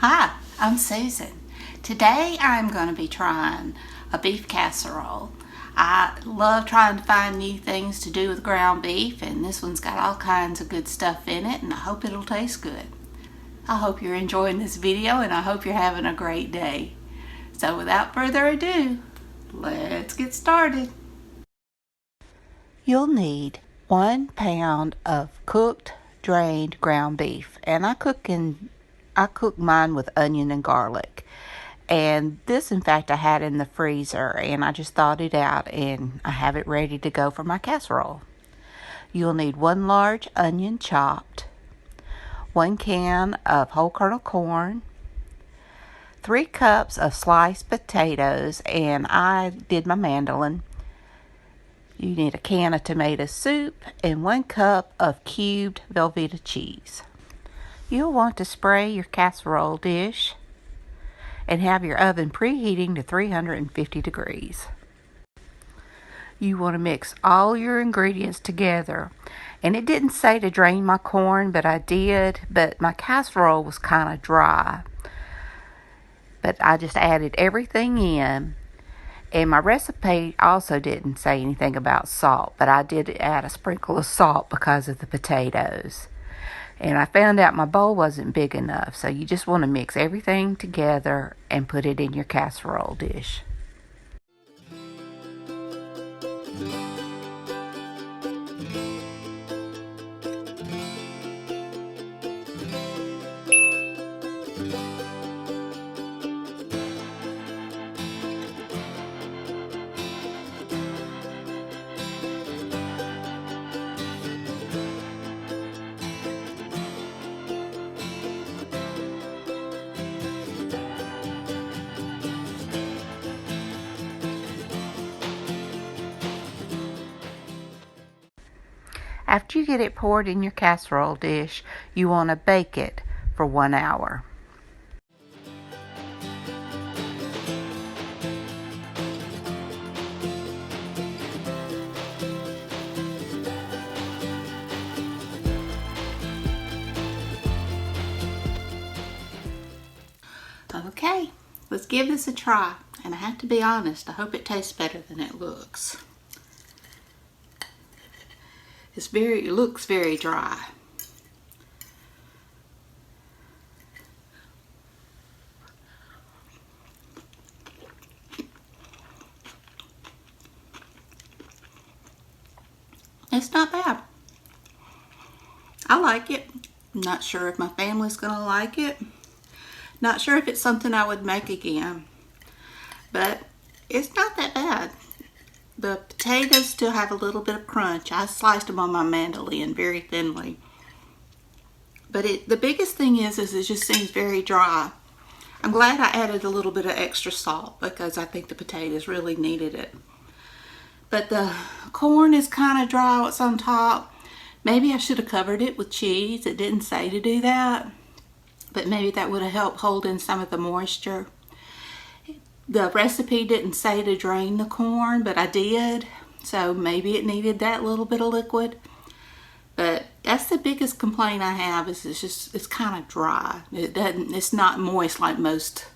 Hi, I'm Susan. Today I'm going to be trying a beef casserole. I love trying to find new things to do with ground beef, and this one's got all kinds of good stuff in it, and I hope it'll taste good. I hope you're enjoying this video, and I hope you're having a great day. So without further ado, let's get started. You'll need 1 pound of cooked, drained ground beef, and I cook mine with onion and garlic. And this, in fact, I had in the freezer, and I just thawed it out, and I have it ready to go for my casserole. You'll need 1 large onion chopped, 1 can of whole kernel corn, 3 cups of sliced potatoes, and I did my mandolin. You need a can of tomato soup and 1 cup of cubed Velveeta cheese. You'll want to spray your casserole dish and have your oven preheating to 350 degrees. You want to mix all your ingredients together. And it didn't say to drain my corn, but I did. But my casserole was kind of dry. But I just added everything in. And my recipe also didn't say anything about salt, but I did add a sprinkle of salt because of the potatoes. And I found out my bowl wasn't big enough, so you just want to mix everything together and put it in your casserole dish. After you get it poured in your casserole dish, you want to bake it for 1 hour. Okay, let's give this a try. And I have to be honest, I hope it tastes better than it looks. It looks very dry. It's not bad. I like it. I'm not sure if my family's gonna like it. Not sure if it's something I would make again. But it's not that bad. The potatoes still have a little bit of crunch. I sliced them on my mandolin very thinly. But the biggest thing is it just seems very dry. I'm glad I added a little bit of extra salt because I think the potatoes really needed it. But the corn is kind of dry what's on top. Maybe I should have covered it with cheese. It didn't say to do that. But maybe that would have helped hold in some of the moisture. The recipe didn't say to drain the corn, but I did. So maybe it needed that little bit of liquid. But that's the biggest complaint I have is it's kind of dry. It's not moist like most.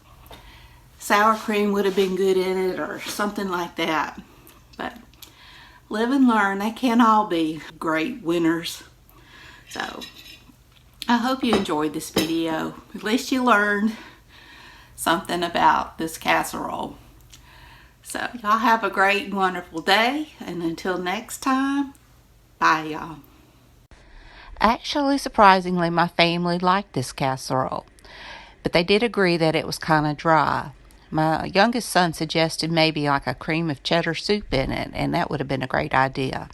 Sour cream would have been good in it or something like that. But live and learn. They can't all be great winners. So I hope you enjoyed this video. At least you learned something about this casserole. So y'all have a great and wonderful day, and until next time, bye y'all. Actually, surprisingly, my family liked this casserole, but they did agree that it was kind of dry. My youngest son suggested maybe like a cream of cheddar soup in it, and that would have been a great idea.